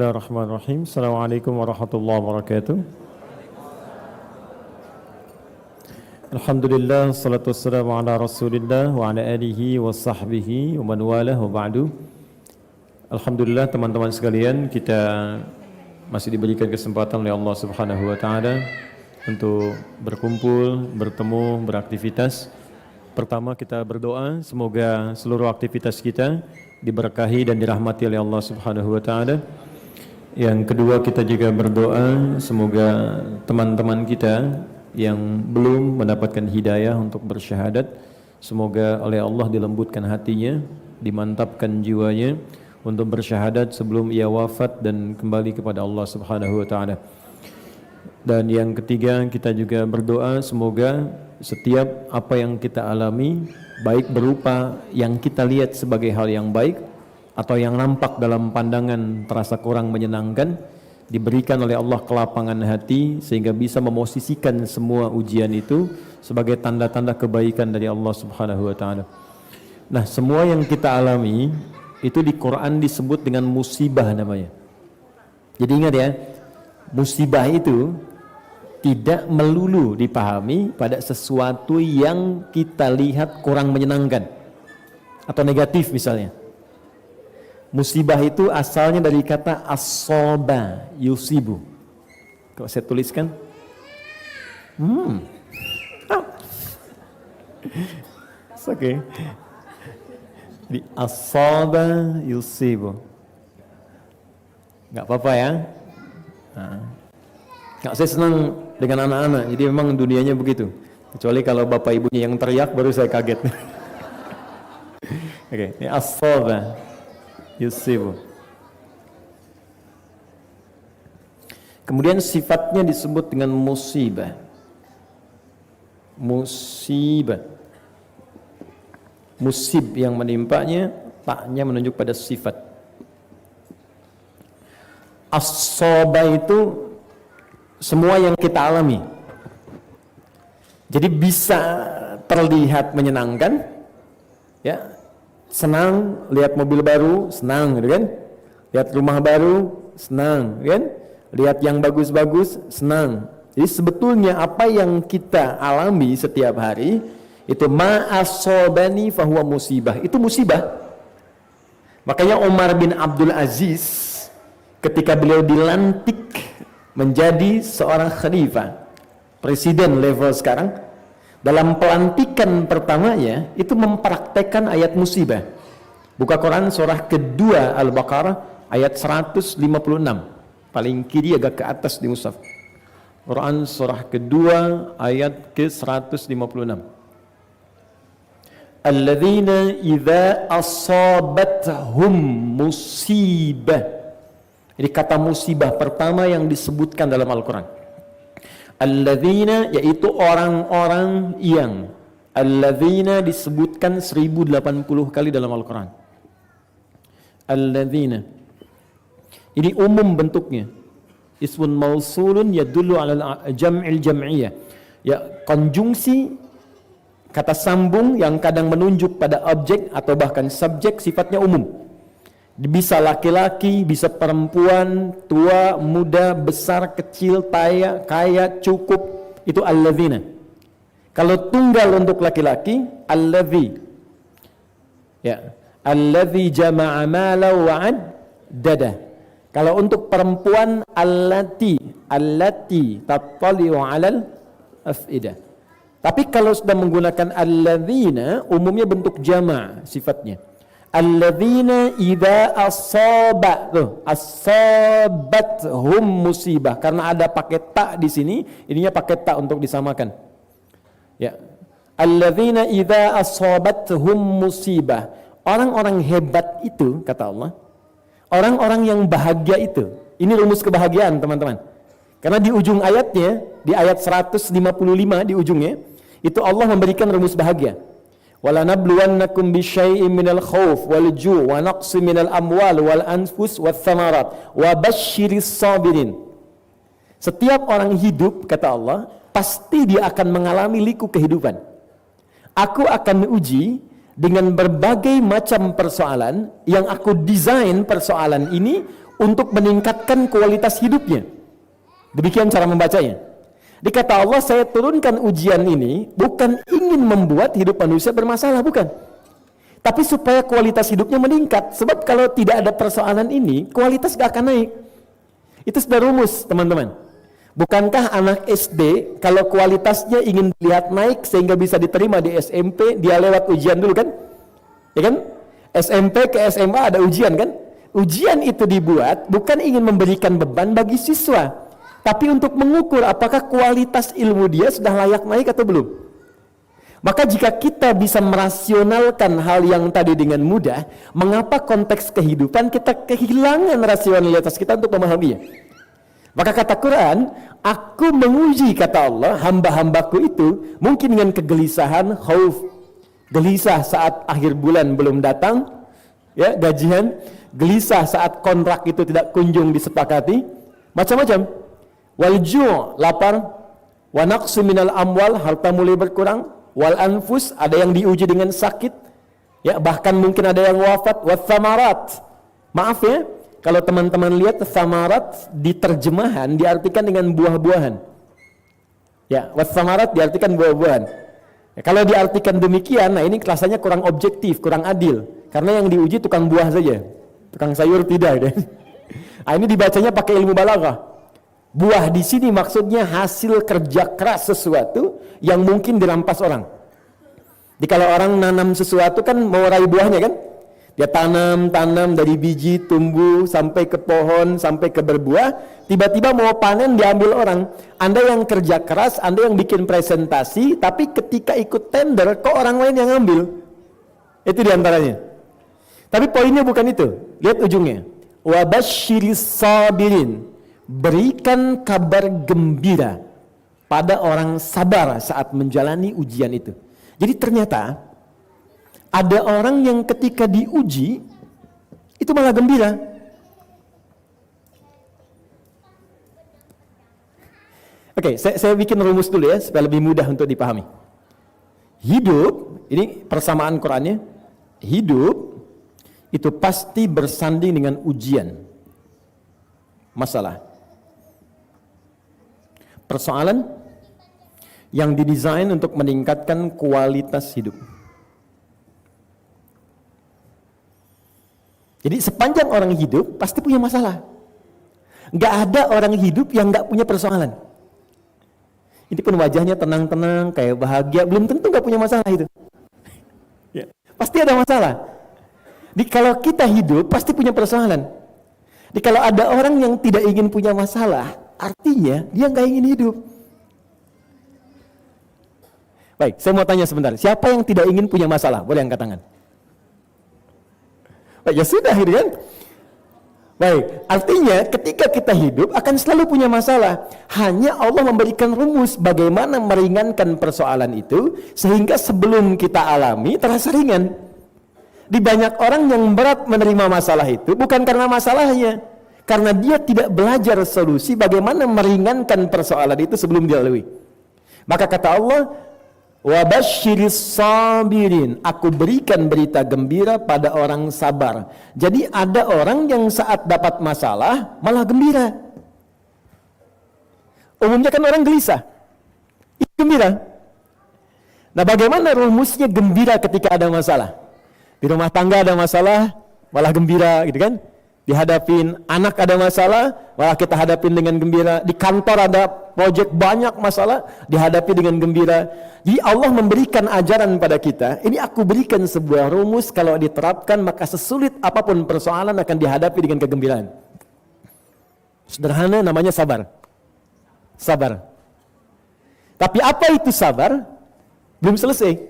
Bismillahirrahmanirrahim. Assalamualaikum warahmatullahi wabarakatuh. Alhamdulillah, salatu wassalamu ala rasulillah wa ala alihi wa sahbihi wa man walah wa ba'du. Alhamdulillah teman-teman sekalian, kita masih diberikan kesempatan oleh Allah Subhanahu wa taala untuk berkumpul, bertemu, beraktivitas. Pertama kita berdoa semoga seluruh aktivitas kita diberkahi dan dirahmati oleh Allah Subhanahu wa taala. Yang kedua kita juga berdoa semoga teman-teman kita yang belum mendapatkan hidayah untuk bersyahadat, semoga oleh Allah dilembutkan hatinya, dimantapkan jiwanya untuk bersyahadat sebelum ia wafat dan kembali kepada Allah Subhanahu wa taala. Dan yang ketiga kita juga berdoa semoga setiap apa yang kita alami, baik berupa yang kita lihat sebagai hal yang baik atau yang nampak dalam pandangan terasa kurang menyenangkan, diberikan oleh Allah kelapangan hati sehingga bisa memosisikan semua ujian itu sebagai tanda-tanda kebaikan dari Allah Subhanahu wa taala. Nah, semua yang kita alami itu di Quran disebut dengan musibah namanya. Jadi ingat ya, musibah itu tidak melulu dipahami pada sesuatu yang kita lihat kurang menyenangkan atau negatif misalnya. Musibah itu asalnya dari kata asoba yusibu. Kalau saya tuliskan, oke. Di asoba yusibu. Nggak apa-apa ya. Nggak, saya senang dengan anak-anak. Jadi memang dunianya begitu. Kecuali kalau bapak ibunya yang teriak baru saya kaget. Oke, ini asoba yusibu. Kemudian sifatnya disebut dengan musibah. Musibah. Musib yang menimpanya, taknya menunjuk pada sifat. As-soba itu semua yang kita alami. Jadi bisa terlihat menyenangkan, ya. Senang lihat mobil baru, senang gitu kan? Lihat rumah baru, senang kan? Lihat yang bagus-bagus, senang. Jadi sebetulnya apa yang kita alami setiap hari itu ma'asobani fahuwa musibah. Itu musibah. Makanya Umar bin Abdul Aziz ketika beliau dilantik menjadi seorang khalifah, presiden level sekarang, dalam pelantikan pertamanya itu mempraktekkan ayat musibah. Buka Quran surah kedua Al-Baqarah ayat 156, paling kiri agak ke atas di mushaf. Quran surah kedua ayat ke 156. Alladzina idza asabathum musibah. Jadi kata musibah pertama yang disebutkan dalam Al-Quran. Alladzina, yaitu orang-orang yang. Alladzina disebutkan 1080 kali dalam Al-Quran. Alladzina. Ini umum bentuknya. Ismun mausulun yadullu ala jam'il jam'iyah. Ya, konjungsi kata sambung yang kadang menunjuk pada objek atau bahkan subjek, sifatnya umum. Bisa laki-laki, bisa perempuan, tua, muda, besar, kecil, kaya, cukup, itu alladzina. Kalau tunggal untuk laki-laki, alladzi. Ya, alladzi jama'a mala wa'ad dada. Kalau untuk perempuan, allati tattali'u 'alal af'idah. Tapi kalau sudah menggunakan alladzina, umumnya bentuk jama' sifatnya. Alladzina idza asaba, asabat hum musibah, karena ada pakai ta di sini, ininya pakai ta untuk disamakan. Ya. Alladzina idza asabat hum musibah. Orang-orang hebat itu kata Allah, orang-orang yang bahagia itu. Ini rumus kebahagiaan, teman-teman. Karena di ujung ayatnya, di ayat 155 di ujungnya, itu Allah memberikan rumus bahagia. Wala nabluwannakum bisyai'in minal khauf wal ju' wa naqsi minal amwal wal anfus wath thamarat wa basyiris sabirin. Setiap orang hidup, kata Allah, pasti dia akan mengalami liku kehidupan. Aku akan menguji dengan berbagai macam persoalan yang aku desain persoalan ini untuk meningkatkan kualitas hidupnya. Demikian cara membacanya. Dikata Allah, saya turunkan ujian ini bukan ingin membuat hidup manusia bermasalah, bukan. Tapi supaya kualitas hidupnya meningkat. Sebab kalau tidak ada persoalan ini, kualitas gak akan naik. Itu sudah rumus, teman-teman. Bukankah anak SD kalau kualitasnya ingin dilihat naik sehingga bisa diterima di SMP, dia lewat ujian dulu kan? Ya kan? SMP ke SMA ada ujian kan? Ujian itu dibuat bukan ingin memberikan beban bagi siswa, tapi untuk mengukur apakah kualitas ilmu dia sudah layak naik atau belum. Maka jika kita bisa merasionalkan hal yang tadi dengan mudah, mengapa konteks kehidupan kita kehilangan rasionalitas kita untuk memahaminya? Maka kata Quran, aku menguji, kata Allah, hamba-hambaku itu mungkin dengan kegelisahan, khauf, gelisah saat akhir bulan belum datang, ya, gajian, gelisah saat kontrak itu tidak kunjung disepakati, macam-macam. Wal ju', lapar, wa naqsu minal amwal, harta mulai berkurang, wal anfus, ada yang diuji dengan sakit, ya, bahkan mungkin ada yang wafat, wa thamarat. Maaf ya, kalau teman-teman lihat thamarat di terjemahan diartikan dengan buah-buahan. Ya, wa thamarat diartikan buah-buahan. Ya, kalau diartikan demikian, nah ini rasanya kurang objektif, kurang adil. Karena yang diuji tukang buah saja, tukang sayur tidak. Nah, ini dibacanya pakai ilmu balaghah. Buah di sini maksudnya hasil kerja keras sesuatu yang mungkin dirampas orang. Jadi kalau orang nanam sesuatu kan mau raih buahnya kan? Dia tanam dari biji, tumbuh sampai ke pohon, sampai ke berbuah, tiba-tiba mau panen diambil orang. Anda yang kerja keras, Anda yang bikin presentasi, tapi ketika ikut tender kok orang lain yang ngambil. Itu diantaranya. Tapi poinnya bukan itu. Lihat ujungnya. Wa basyiris sabirin. Berikan kabar gembira pada orang sabar saat menjalani ujian itu. Jadi ternyata ada orang yang ketika diuji itu malah gembira. Oke, saya bikin rumus dulu ya supaya lebih mudah untuk dipahami. Hidup, ini persamaan Qur'annya, hidup itu pasti bersanding dengan ujian, masalah, persoalan yang didesain untuk meningkatkan kualitas hidup. Jadi sepanjang orang hidup pasti punya masalah. Nggak ada orang hidup yang nggak punya persoalan. Ini pun wajahnya tenang-tenang, kayak bahagia, belum tentu nggak punya masalah itu. Ya, pasti ada masalah. Jadi kalau kita hidup pasti punya persoalan. Jadi kalau ada orang yang tidak ingin punya masalah, artinya dia nggak ingin hidup. Baik, saya mau tanya sebentar. Siapa yang tidak ingin punya masalah? Boleh angkat tangan. Baik, ya sudah gitu kan. Baik, artinya ketika kita hidup akan selalu punya masalah. Hanya Allah memberikan rumus bagaimana meringankan persoalan itu sehingga sebelum kita alami terasa ringan. Di banyak orang yang berat menerima masalah itu bukan karena masalahnya, karena dia tidak belajar solusi bagaimana meringankan persoalan itu sebelum dilalui. Maka kata Allah, wa basyiris sabirin, aku berikan berita gembira pada orang sabar. Jadi ada orang yang saat dapat masalah malah gembira. Umumnya kan orang gelisah, itu gembira. Nah, bagaimana rumusnya gembira ketika ada masalah? Di rumah tangga ada masalah malah gembira gitu kan. Dihadapin anak ada masalah malah kita hadapin dengan gembira. Di kantor ada proyek banyak masalah dihadapi dengan gembira. Jadi Allah memberikan ajaran pada kita, ini aku berikan sebuah rumus, kalau diterapkan maka sesulit apapun persoalan akan dihadapi dengan kegembiraan. Sederhana, namanya sabar. Sabar. Tapi apa itu sabar? Belum selesai.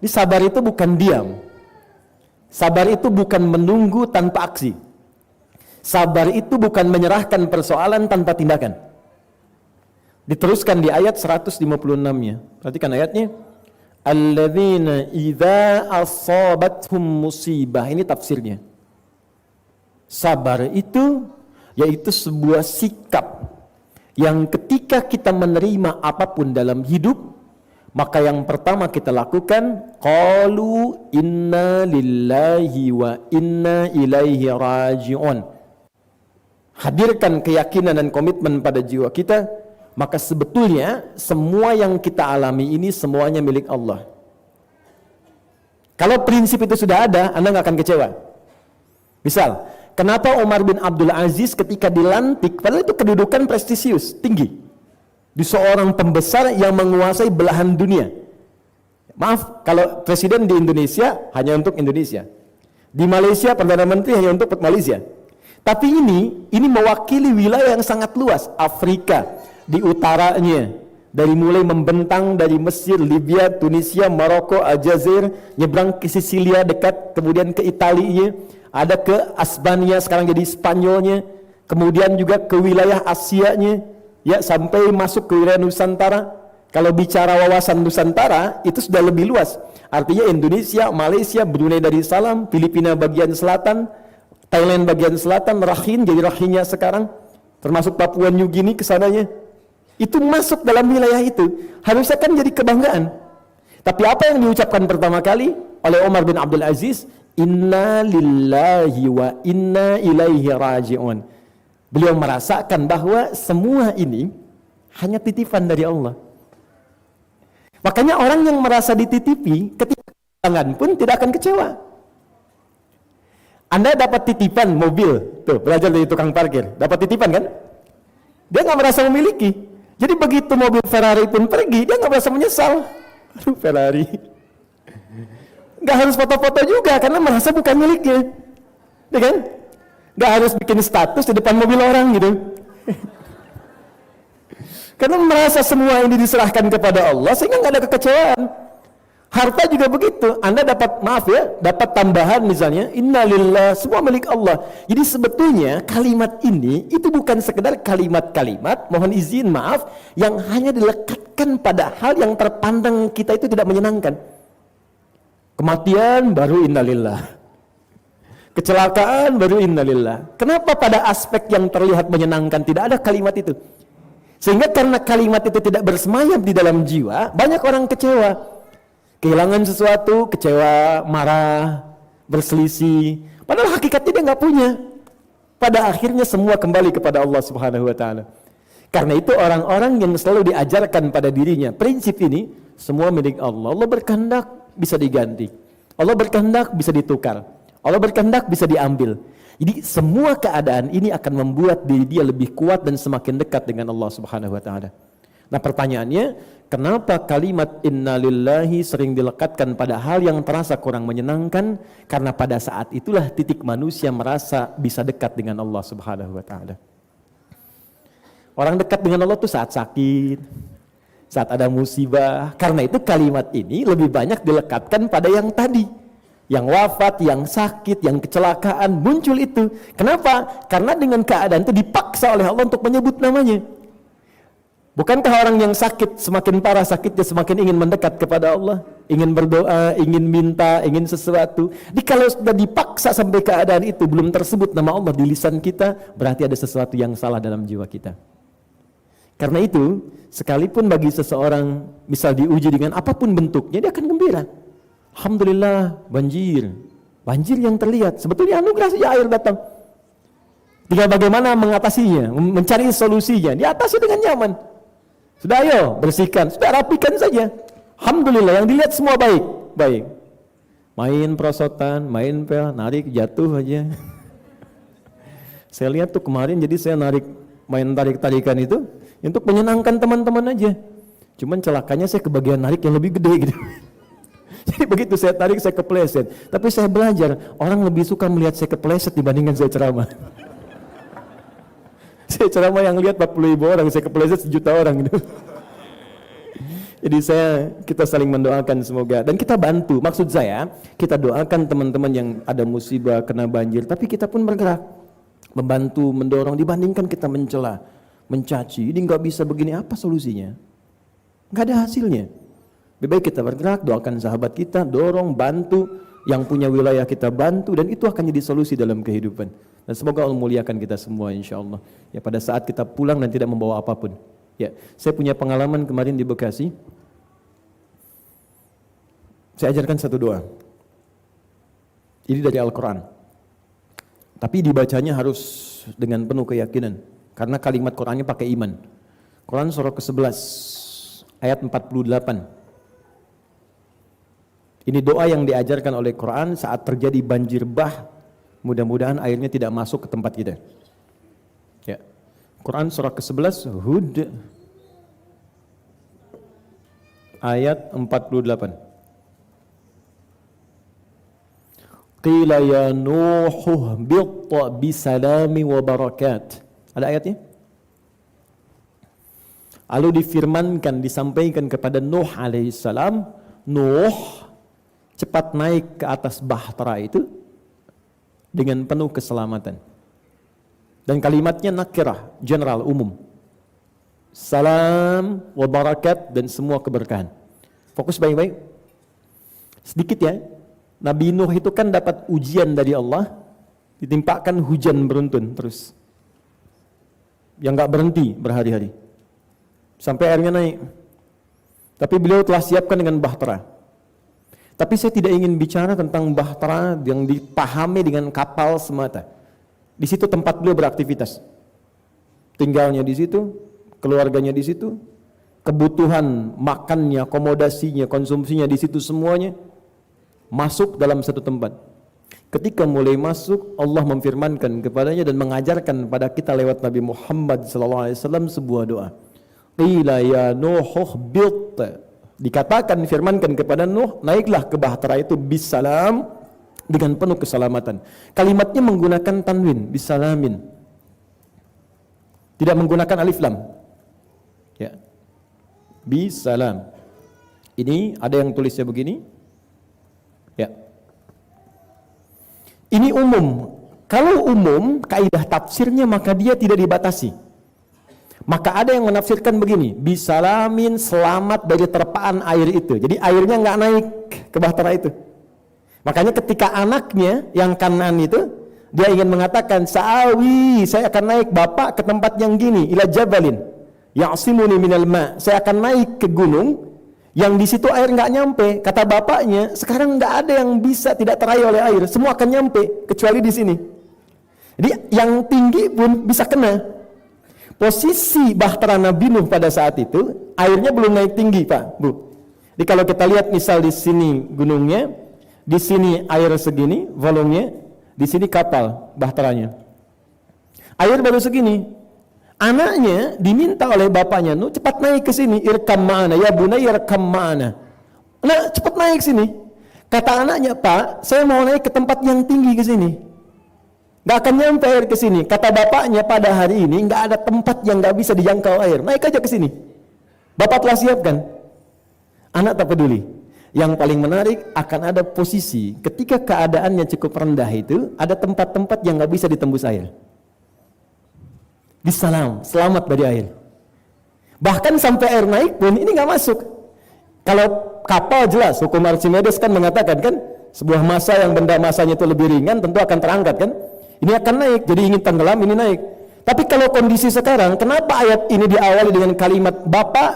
Di sabar itu bukan diam. Sabar itu bukan menunggu tanpa aksi. Sabar itu bukan menyerahkan persoalan tanpa tindakan. Diteruskan di ayat 156-nya. Perhatikan ayatnya. Alladzina idza asabathum musibah. Ini tafsirnya. Sabar itu yaitu sebuah sikap yang ketika kita menerima apapun dalam hidup, maka yang pertama kita lakukan, qalu inna lillahi wa inna ilaihi raji'un. hadirkan keyakinan dan komitmen pada jiwa kita, maka sebetulnya semua yang kita alami ini semuanya milik Allah. Kalau prinsip itu sudah ada, Anda nggak akan kecewa. Misal, kenapa Umar bin Abdul Aziz ketika dilantik, padahal itu kedudukan prestisius, tinggi, di seorang pembesar yang menguasai belahan dunia. Maaf, kalau presiden di Indonesia hanya untuk Indonesia, di Malaysia Perdana Menteri hanya untuk Malaysia. Tapi ini mewakili wilayah yang sangat luas, Afrika di utaranya, dari mulai membentang dari Mesir, Libya, Tunisia, Maroko, Aljazair, nyebrang ke Sisilia dekat, kemudian ke Italinya, ada ke Asbania sekarang jadi Spanyolnya, kemudian juga ke wilayah Asianya, ya sampai masuk ke wilayah Nusantara. Kalau bicara wawasan Nusantara itu sudah lebih luas. Artinya Indonesia, Malaysia, Brunei Darussalam, Filipina bagian selatan, Thailand bagian selatan, Rakhine jadi Rakhinya sekarang, termasuk Papua New Guinea kesananya. Itu masuk dalam wilayah itu. Harusnya kan jadi kebanggaan. Tapi apa yang diucapkan pertama kali oleh Umar bin Abdul Aziz? Inna lillahi wa inna ilaihi raji'un. Beliau merasakan bahwa semua ini hanya titipan dari Allah. Makanya orang yang merasa dititipi ketika kehilangan pun tidak akan kecewa. Anda dapat titipan mobil, tuh belajar dari tukang parkir, dapat titipan kan? Dia nggak merasa memiliki. Jadi begitu mobil Ferrari pun pergi, dia nggak merasa menyesal. Aduh Ferrari, nggak harus foto-foto juga karena merasa bukan miliknya, ya kan? Nggak harus bikin status di depan mobil orang gitu. Karena merasa semua ini diserahkan kepada Allah sehingga nggak ada kekecewaan. Harta juga begitu. Anda dapat, maaf ya, dapat tambahan misalnya, innalillah, semua milik Allah. Jadi sebetulnya kalimat ini itu bukan sekedar kalimat-kalimat, mohon izin maaf, yang hanya dilekatkan pada hal yang terpandang kita itu tidak menyenangkan. Kematian baru innalillah. Kecelakaan baru innalillah. Kenapa pada aspek yang terlihat menyenangkan tidak ada kalimat itu? Sehingga karena kalimat itu tidak bersemayam di dalam jiwa, banyak orang kecewa. Kehilangan sesuatu, kecewa, marah, berselisih. Padahal hakikatnya dia nggak punya. Pada akhirnya semua kembali kepada Allah Subhanahu Wa Taala. Karena itu orang-orang yang selalu diajarkan pada dirinya prinsip ini, semua milik Allah. Allah berkehendak bisa diganti. Allah berkehendak bisa ditukar. Allah berkehendak bisa diambil. Jadi semua keadaan ini akan membuat diri dia lebih kuat dan semakin dekat dengan Allah Subhanahu Wa Taala. Nah pertanyaannya, kenapa kalimat innalillahi sering dilekatkan pada hal yang terasa kurang menyenangkan? Karena pada saat itulah titik manusia merasa bisa dekat dengan Allah Subhanahu Wa Taala. Orang dekat dengan Allah itu saat sakit, saat ada musibah. Karena itu kalimat ini lebih banyak dilekatkan pada yang tadi, yang wafat, yang sakit, yang kecelakaan, muncul itu. Kenapa? Karena dengan keadaan itu dipaksa oleh Allah untuk menyebut namanya. Bukankah orang yang sakit semakin parah sakitnya semakin ingin mendekat kepada Allah, ingin berdoa, ingin minta, ingin sesuatu. Jadi kalau sudah dipaksa sampai keadaan itu belum tersebut nama Allah di lisan kita, berarti ada sesuatu yang salah dalam jiwa kita. Karena itu, sekalipun bagi seseorang misal diuji dengan apapun bentuknya, dia akan gembira. Alhamdulillah, banjir yang terlihat sebetulnya anugerah saja air datang. Tinggal bagaimana mengatasinya, mencari solusinya, diatasi dengan nyaman. Sudah ayo bersihkan, sudah rapikan saja. Alhamdulillah yang dilihat semua baik. Main perosotan, main pel, narik jatuh aja. Saya lihat tuh kemarin, jadi saya main tarik-tarikan itu untuk menyenangkan teman-teman aja. Cuman celakanya saya kebagian narik yang lebih gede gitu. Jadi begitu saya tarik saya kepleset. Tapi saya belajar, orang lebih suka melihat saya kepleset dibandingkan saya ceramah. Saya ceramah yang lihat 40.000 orang, saya kepleset 1 juta orang gitu. Jadi kita saling mendoakan semoga dan kita bantu. Maksud saya, kita doakan teman-teman yang ada musibah, kena banjir, tapi kita pun bergerak, membantu, mendorong dibandingkan kita mencela, mencaci. Ini nggak bisa begini, apa solusinya? Nggak ada hasilnya. Lebih baik kita bergerak, doakan sahabat kita, dorong, bantu, yang punya wilayah kita bantu, dan itu akan jadi solusi dalam kehidupan. Dan semoga Allah muliakan kita semua insya Allah. Ya, pada saat kita pulang dan tidak membawa apapun. Ya, saya punya pengalaman kemarin di Bekasi. Saya ajarkan satu doa. Ini dari Al-Quran. Tapi dibacanya harus dengan penuh keyakinan. Karena kalimat Qur'annya pakai iman. Quran surah ke-11 ayat 48. Ini doa yang diajarkan oleh Quran saat terjadi banjir bah. Mudah-mudahan airnya tidak masuk ke tempat kita. Ya. Quran surah ke-11 Hud ayat 48. Qila ya Nuh bitta bisalami wa barakat. Ada ayatnya? Lalu difirmankan, disampaikan kepada Nuh alaihissalam, Nuh cepat naik ke atas bahtera itu dengan penuh keselamatan. Dan kalimatnya nakirah, general, umum. Salam wa barakat dan semua keberkahan. Fokus baik-baik. Sedikit ya. Nabi Nuh itu kan dapat ujian dari Allah, ditimpakan hujan beruntun terus. Yang gak berhenti berhari-hari. Sampai airnya naik. Tapi beliau telah siapkan dengan bahtera. Tapi saya tidak ingin bicara tentang bahtera yang dipahami dengan kapal semata. Di situ tempat beliau beraktivitas. Tinggalnya di situ, keluarganya di situ, kebutuhan makannya, akomodasinya, konsumsinya di situ semuanya masuk dalam satu tempat. Ketika mulai masuk, Allah memfirmankan kepadanya dan mengajarkan pada kita lewat Nabi Muhammad SAW sebuah doa. Qila ya Nuh bitt. Dikatakan, firmankan kepada Nuh, naiklah ke bahtera itu bisalam, dengan penuh keselamatan. Kalimatnya menggunakan tanwin, bisalamin. Tidak menggunakan alif lam. Ya. Bisalam. Ini ada yang tulisnya begini. Ya. Ini umum. Kalau umum, kaidah tafsirnya maka dia tidak dibatasi. Maka ada yang menafsirkan begini, bisalamin, selamat dari terpaan air itu. Jadi airnya nggak naik ke bahtera itu. Makanya ketika anaknya yang kanan itu, dia ingin mengatakan, Sa'awi, saya akan naik bapak ke tempat yang gini, ila jabalin, ya'simuni minal ma'. Saya akan naik ke gunung, yang di situ air nggak nyampe. Kata bapaknya, sekarang nggak ada yang bisa tidak teraih oleh air, semua akan nyampe, kecuali di sini. Jadi yang tinggi pun bisa kena. Posisi bahtera Nabi Nuh pada saat itu, airnya belum naik tinggi, Pak, Bu. Jadi kalau kita lihat misal di sini gunungnya, di sini air segini, volumenya, di sini kapal bahteranya. Air baru segini. Anaknya diminta oleh bapaknya, Nuh cepat naik ke sini, irkam ma'ana, ya bunayya irkam ma'ana. Nah, cepat naik sini. Kata anaknya, Pak, saya mau naik ke tempat yang tinggi ke sini. Gak akan nyampe air ke sini. Kata bapaknya, pada hari ini gak ada tempat yang gak bisa dijangkau air. Naik aja ke sini. Bapak telah siapkan. Anak tak peduli. Yang paling menarik akan ada posisi ketika keadaannya cukup rendah itu, ada tempat-tempat yang gak bisa ditembus air. Bisalam, selamat dari air. Bahkan sampai air naik pun ini gak masuk. Kalau kapal jelas, hukum Archimedes kan mengatakan kan, sebuah massa yang benda massanya itu lebih ringan tentu akan terangkat kan. Ini akan naik, jadi ingin tenggelam, ini naik. Tapi kalau kondisi sekarang, kenapa ayat ini diawali dengan kalimat Bapak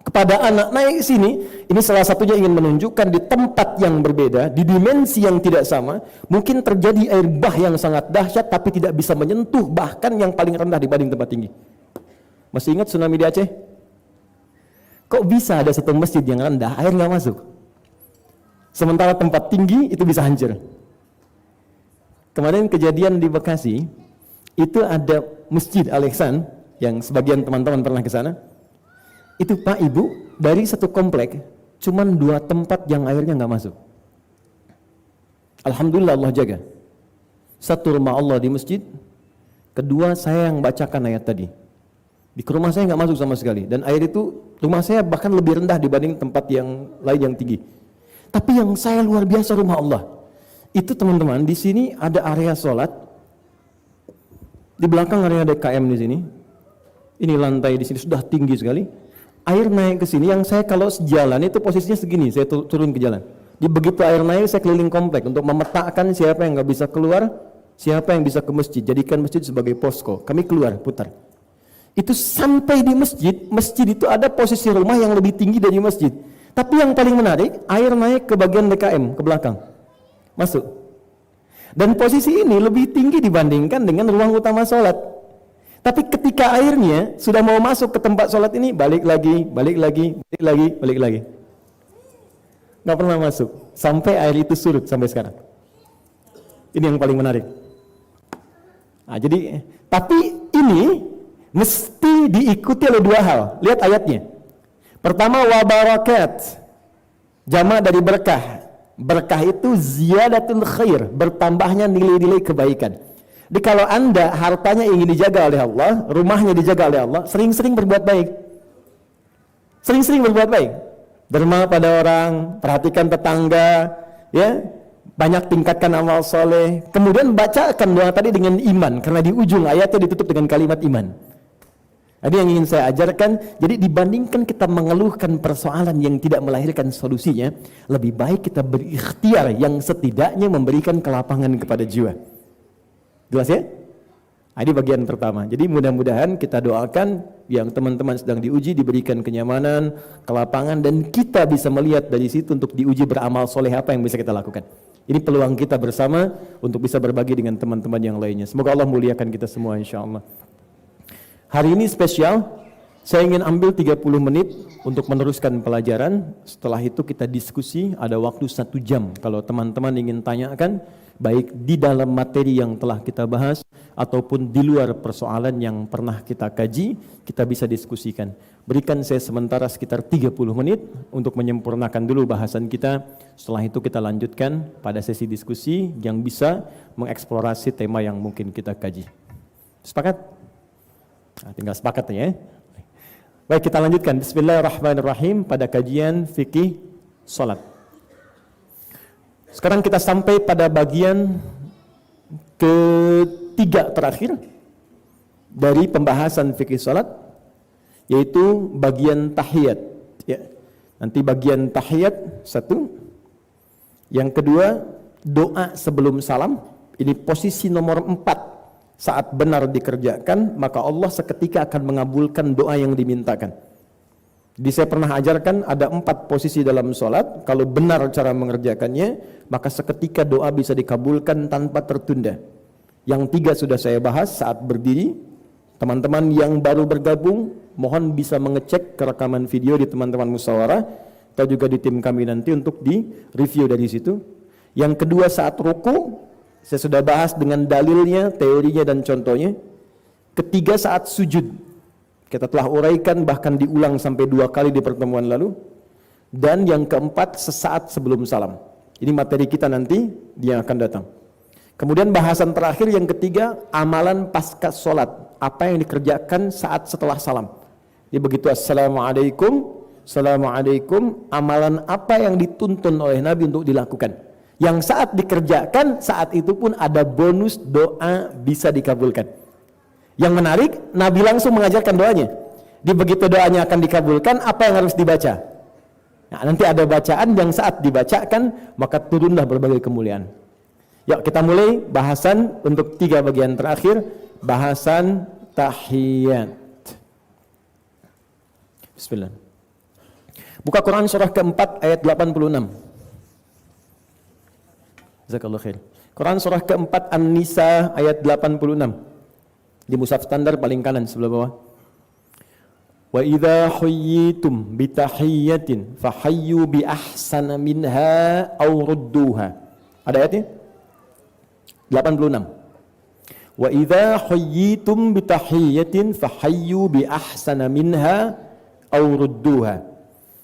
kepada anak naik sini? Ini salah satunya ingin menunjukkan di tempat yang berbeda, di dimensi yang tidak sama, mungkin terjadi air bah yang sangat dahsyat, tapi tidak bisa menyentuh bahkan yang paling rendah dibanding tempat tinggi. Masih ingat tsunami di Aceh? Kok bisa ada satu masjid yang rendah, air nggak masuk? Sementara tempat tinggi itu bisa hancur. Kemarin kejadian di Bekasi, itu ada Masjid Al-Ihsan, yang sebagian teman-teman pernah ke sana. Itu Pak Ibu, dari satu komplek, cuman 2 tempat yang airnya nggak masuk. Alhamdulillah Allah jaga. Satu rumah Allah di masjid, kedua saya yang bacakan ayat tadi. Di rumah saya nggak masuk sama sekali, dan air itu rumah saya bahkan lebih rendah dibanding tempat yang lain yang tinggi. Tapi yang saya luar biasa rumah Allah. Itu teman-teman, di sini ada area sholat, di belakang area DKM di sini. Ini lantai di sini sudah tinggi sekali. Air naik ke sini, yang saya kalau sejalan itu posisinya segini, saya turun ke jalan. Di begitu air naik, saya keliling komplek untuk memetakan siapa yang nggak bisa keluar, siapa yang bisa ke masjid. Jadikan masjid sebagai posko. Kami keluar, putar. Itu sampai di masjid, masjid itu ada posisi rumah yang lebih tinggi dari masjid. Tapi yang paling menarik, air naik ke bagian DKM, ke belakang. Masuk. Dan posisi ini lebih tinggi dibandingkan dengan ruang utama sholat. Tapi ketika airnya sudah mau masuk ke tempat sholat ini, balik lagi, balik lagi. Nggak pernah masuk. Sampai air itu surut sampai sekarang. Ini yang paling menarik. Nah, jadi, tapi ini mesti diikuti oleh dua hal. Lihat ayatnya. Pertama, wa barakat. Jamak dari berkah. Berkah itu ziyadatul khair, bertambahnya nilai-nilai kebaikan. Jadi kalau Anda hartanya ingin dijaga oleh Allah, rumahnya dijaga oleh Allah, sering-sering berbuat baik. Sering-sering berbuat baik. Derma pada orang, perhatikan tetangga, ya. Banyak tingkatkan amal soleh. Kemudian bacakan doa tadi dengan iman, karena di ujung ayatnya ditutup dengan kalimat iman. Jadi yang ingin saya ajarkan, jadi dibandingkan kita mengeluhkan persoalan yang tidak melahirkan solusinya, lebih baik kita berikhtiar yang setidaknya memberikan kelapangan kepada jiwa. Jelas ya? Ini bagian pertama. Jadi mudah-mudahan kita doakan yang teman-teman sedang diuji diberikan kenyamanan, kelapangan, dan kita bisa melihat dari situ untuk diuji beramal soleh apa yang bisa kita lakukan. Ini peluang kita bersama untuk bisa berbagi dengan teman-teman yang lainnya. Semoga Allah muliakan kita semua insyaAllah. Hari ini spesial, saya ingin ambil 30 menit untuk meneruskan pelajaran. Setelah itu kita diskusi, ada waktu 1 jam. Kalau teman-teman ingin tanyakan, baik di dalam materi yang telah kita bahas, ataupun di luar persoalan yang pernah kita kaji, kita bisa diskusikan. Berikan saya sementara sekitar 30 menit untuk menyempurnakan dulu bahasan kita. Setelah itu kita lanjutkan pada sesi diskusi yang bisa mengeksplorasi tema yang mungkin kita kaji. Sepakat? Nah, tinggal sepakat ya. Baik, kita lanjutkan. Bismillahirrahmanirrahim pada kajian fikih salat. Sekarang kita sampai pada bagian ketiga terakhir dari pembahasan fikih salat, yaitu bagian tahiyat. Ya. Nanti bagian tahiyat 1. Yang kedua, doa sebelum salam. Ini posisi nomor 4. Saat benar dikerjakan, maka Allah seketika akan mengabulkan doa yang dimintakan. Jadi saya pernah ajarkan ada 4 posisi dalam sholat. Kalau benar cara mengerjakannya, maka seketika doa bisa dikabulkan tanpa tertunda. Yang 3 sudah saya bahas saat berdiri. Teman-teman yang baru bergabung, mohon bisa mengecek rekaman video di teman-teman musyawarah atau juga di tim kami nanti untuk di review dari situ. Yang kedua saat ruku, saya sudah bahas dengan dalilnya, teorinya dan contohnya. Ketiga saat sujud, kita telah uraikan bahkan diulang sampai 2 kali di pertemuan lalu. Dan yang keempat sesaat sebelum salam. Ini materi kita nanti yang akan datang. Kemudian bahasan terakhir yang ketiga, amalan pasca sholat. Apa yang dikerjakan saat setelah salam. Ini begitu assalamualaikum, assalamualaikum, amalan apa yang dituntun oleh Nabi untuk dilakukan. Yang saat dikerjakan, saat itu pun ada bonus doa bisa dikabulkan. Yang menarik, Nabi langsung mengajarkan doanya. Di begitu doanya akan dikabulkan, apa yang harus dibaca? Nah, nanti ada bacaan yang saat dibacakan, maka turunlah berbagai kemuliaan. Yuk kita mulai bahasan untuk 3 bagian terakhir, bahasan tahiyat. Bismillah. Buka Quran surah keempat ayat 86. Jazakallahu khair. Quran surah keempat An-Nisa ayat 86. Di mushaf standar paling kanan sebelah bawah. Wa idza huyyitum bi tahiyyatin fahayyu bi ahsana minha aw rudduha. Ada ayatnya? 86. Wa idza huyyitum bi tahiyyatin fahayyu bi ahsana minha aw rudduha.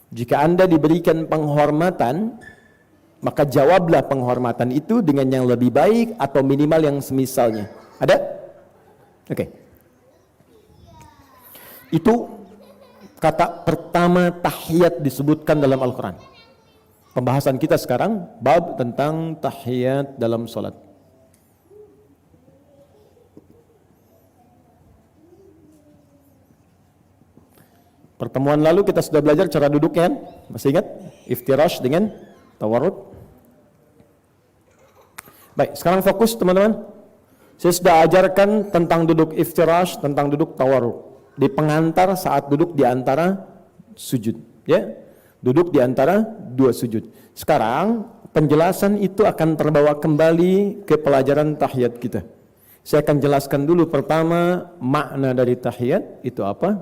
Jika Anda diberikan penghormatan, maka jawablah penghormatan itu dengan yang lebih baik atau minimal yang semisalnya. Ada? Oke. Itu kata pertama tahiyat disebutkan dalam Al-Quran. Pembahasan kita sekarang bab tentang tahiyat dalam sholat. Pertemuan lalu kita sudah belajar cara duduknya, masih ingat? Iftirash dengan tawarrud. Baik, sekarang fokus teman-teman. Saya sudah ajarkan tentang duduk iftirash, tentang duduk tawarruk. Di pengantar saat duduk di antara sujud, ya. Duduk di antara dua sujud. Sekarang penjelasan itu akan terbawa kembali ke pelajaran tahiyat kita. Saya akan jelaskan dulu pertama makna dari tahiyat itu apa,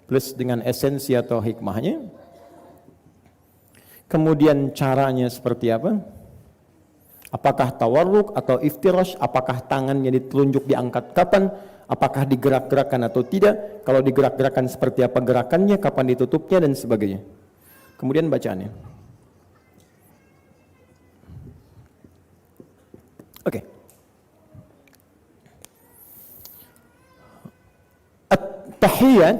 plus dengan esensi atau hikmahnya. Kemudian caranya seperti apa? Apakah tawarruk atau iftirash? Apakah tangannya ditelunjuk diangkat kapan? Apakah digerak-gerakan atau tidak? Kalau digerak-gerakan seperti apa gerakannya? Kapan ditutupnya dan sebagainya. Kemudian bacaannya. Oke. At-tahiyat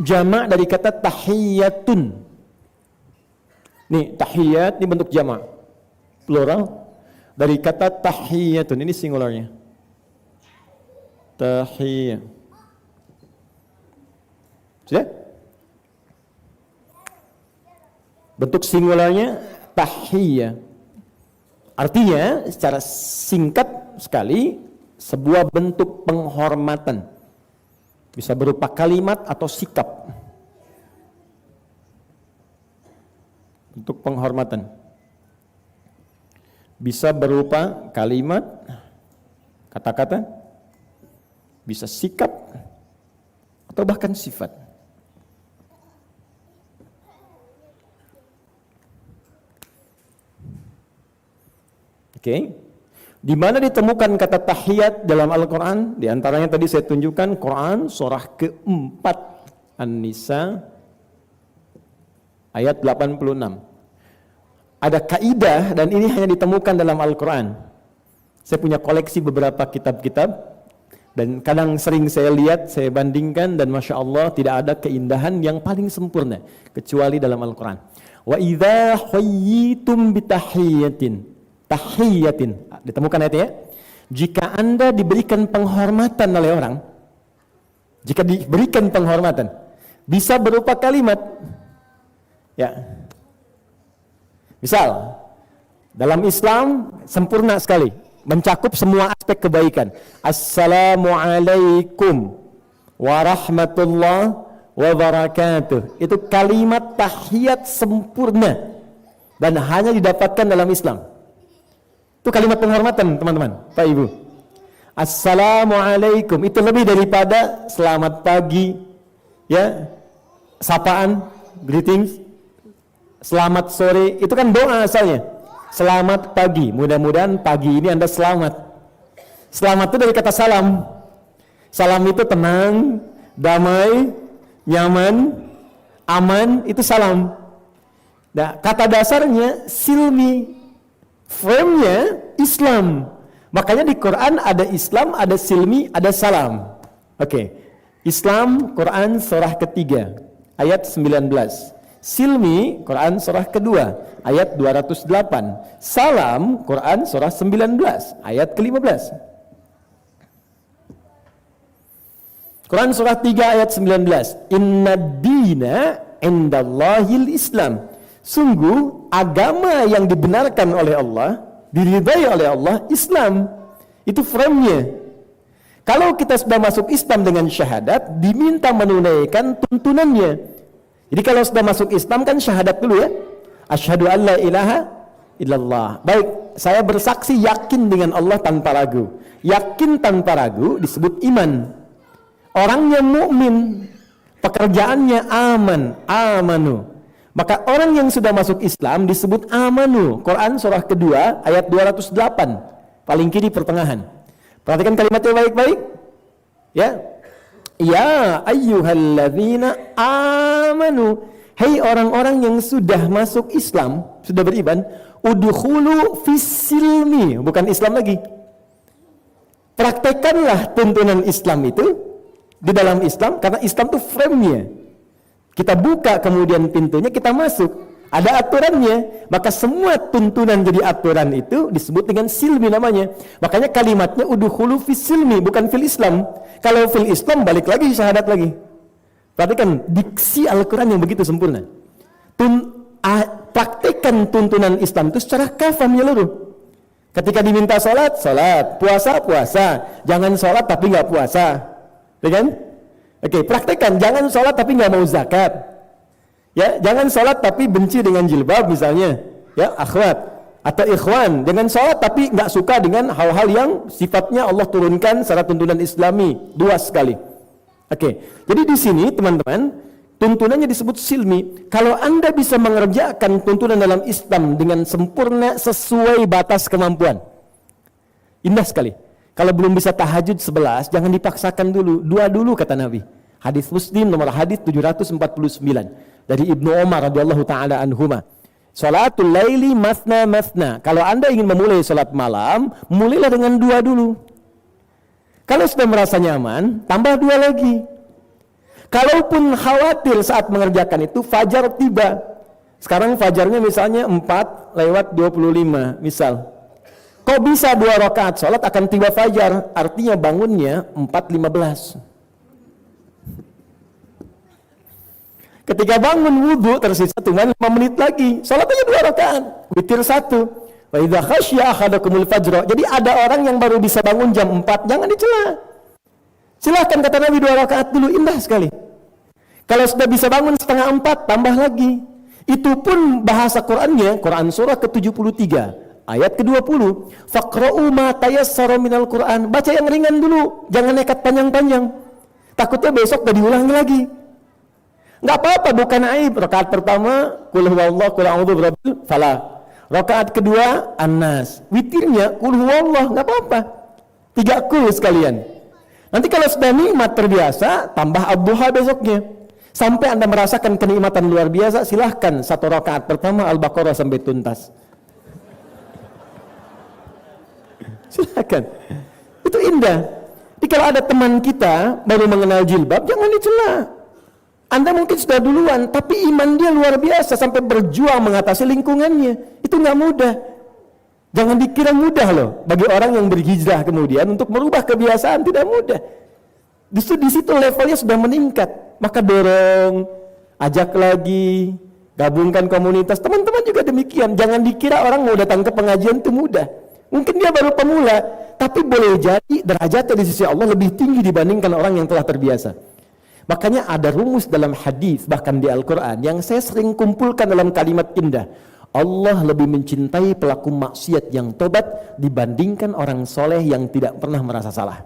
jamak dari kata tahiyatun. Nih, tahiyat ini bentuk jamak. Plural dari kata tahiyatun, ini singularnya. Tahiyat. Sudah? Bentuk singularnya tahiyat. Artinya secara singkat sekali sebuah bentuk penghormatan. Bisa berupa kalimat atau sikap. Bentuk penghormatan. Bisa berupa kalimat, kata-kata, bisa sikap, atau bahkan sifat. Oke. Di mana ditemukan kata tahiyat dalam Al-Quran? Di antaranya tadi saya tunjukkan Quran surah ke-4 An-Nisa ayat 86. Ada kaidah dan ini hanya ditemukan dalam Al-Quran. Saya punya koleksi beberapa kitab-kitab dan kadang sering saya lihat, saya bandingkan, dan Masya Allah tidak ada keindahan yang paling sempurna kecuali dalam Al-Quran. Wa idza hayyitum bitahiyatin, tahiyatin, ditemukan ayatnya. Jika Anda diberikan penghormatan oleh orang, jika diberikan penghormatan, bisa berupa kalimat, ya. Misal, dalam Islam sempurna sekali, mencakup semua aspek kebaikan. Assalamualaikum warahmatullahi wabarakatuh. Itu kalimat tahiyat sempurna dan hanya didapatkan dalam Islam. Itu kalimat penghormatan, teman-teman, Pak Ibu. Assalamualaikum itu lebih daripada selamat pagi, ya, sapaan, greetings. Selamat sore, itu kan doa asalnya. Selamat pagi, mudah-mudahan pagi ini Anda selamat. Selamat itu dari kata salam. Salam itu tenang, damai, nyaman, aman, itu salam. Nah, kata dasarnya silmi, frame-nya Islam. Makanya di Quran ada Islam, ada silmi, ada salam. Oke. Islam, Quran surah ketiga, ayat 19. Silmi, Quran surah kedua, ayat 208. Salam, Quran surah 19, ayat ke-15. Quran surah 3 ayat 19. Inna dina indallahil Islam. Sungguh agama yang dibenarkan oleh Allah, diridai oleh Allah, Islam. Itu frame-nya. Kalau kita sudah masuk Islam dengan syahadat, diminta menunaikan tuntunannya. Jadi kalau sudah masuk Islam kan syahadat dulu ya. Asyhadu an la ilaha illallah. Baik, saya bersaksi yakin dengan Allah tanpa ragu. Yakin tanpa ragu disebut iman. Orangnya mukmin, pekerjaannya aman, amanu. Maka orang yang sudah masuk Islam disebut amanu. Quran surah kedua ayat 208. Paling kiri pertengahan. Perhatikan kalimatnya baik-baik. Ya. Ya ayyuhalladzina amanu. Hei orang-orang yang sudah masuk Islam, sudah beriman, udkhulu fis-silmi, bukan Islam lagi. Praktekkanlah tuntunan Islam itu di dalam Islam, karena Islam itu frame-nya. Kita buka kemudian pintunya, kita masuk. Ada aturannya, maka semua tuntunan jadi aturan itu disebut dengan silmi namanya. Makanya kalimatnya udkhulu fis-silmi, bukan fil Islam. Kalau fil Islam balik lagi syahadat lagi. Perhatikan diksi Al-Quran yang begitu sempurna. Praktekkan tuntunan Islam itu secara kafah menyeluruh. Ketika diminta sholat, sholat. Puasa, puasa. Jangan sholat tapi nggak puasa. Ya kan? Oke, praktekkan. Jangan sholat tapi nggak mau zakat. Ya, jangan sholat tapi benci dengan jilbab misalnya. Ya, akhwat atau ikhwan. Jangan sholat tapi nggak suka dengan hal-hal yang sifatnya Allah turunkan secara tuntunan Islami. Dua sekali. Oke, jadi di sini teman-teman, tuntunannya disebut silmi. Kalau Anda bisa mengerjakan tuntunan dalam Islam dengan sempurna sesuai batas kemampuan, indah sekali. Kalau belum bisa tahajud 11, jangan dipaksakan dulu. Dua dulu kata Nabi. Hadis Muslim nomor hadis 749 dari Ibnu Umar radhiyallahu taala anhuma. Salatul laili masna masna. Kalau Anda ingin memulai salat malam, mulailah dengan dua dulu. Kalau sudah merasa nyaman, tambah dua lagi. Kalaupun khawatir saat mengerjakan itu, fajar tiba. Sekarang fajarnya misalnya 4:25 misal. Kok bisa 2 rakaat sholat akan tiba fajar, artinya bangunnya 4:15. Ketika bangun wudhu tersisa cuma 5 menit lagi, sholat aja 2 rakaat, witir 1. Wa idza khasya ahadakumul fajr. Jadi ada orang yang baru bisa bangun jam 4, jangan dicela. Silahkan kata Nabi 2 rakaat dulu, indah sekali. Kalau sudah bisa bangun setengah 4, tambah lagi. Itu pun bahasa Qur'annya, Quran surah ke-73. Ayat ke-20, faqra'u ma tayassara minal Qur'an. Baca yang ringan dulu, jangan nekat panjang-panjang. Takutnya besok gak diulangi lagi. Enggak apa-apa, bukan aib. Rakaat pertama, qul huwallahu qul a'udzu birabbil falaq. Rakaat kedua, An-Nas. Witirnya qul huwallahu, enggak apa-apa. 3 qul sekalian. Nanti kalau sudah nikmat terbiasa, tambah ad-duha besoknya. Sampai Anda merasakan kenikmatan luar biasa, silahkan 1 rakaat pertama Al-Baqarah sampai tuntas. Silakan, itu indah. Jadi kalau ada teman kita baru mengenal jilbab, jangan dicela. Anda mungkin sudah duluan, tapi iman dia luar biasa sampai berjuang mengatasi lingkungannya. Itu nggak mudah. Jangan dikira mudah loh. Bagi orang yang berhijrah kemudian untuk merubah kebiasaan tidak mudah. Justru di situ levelnya sudah meningkat. Maka dorong, ajak lagi, gabungkan komunitas. Teman-teman juga demikian. Jangan dikira orang mau datang ke pengajian itu mudah. Mungkin dia baru pemula, tapi boleh jadi derajatnya di sisi Allah lebih tinggi dibandingkan orang yang telah terbiasa. Makanya ada rumus dalam hadis bahkan di Al-Quran yang saya sering kumpulkan dalam kalimat indah. Allah lebih mencintai pelaku maksiat yang tobat dibandingkan orang soleh yang tidak pernah merasa salah.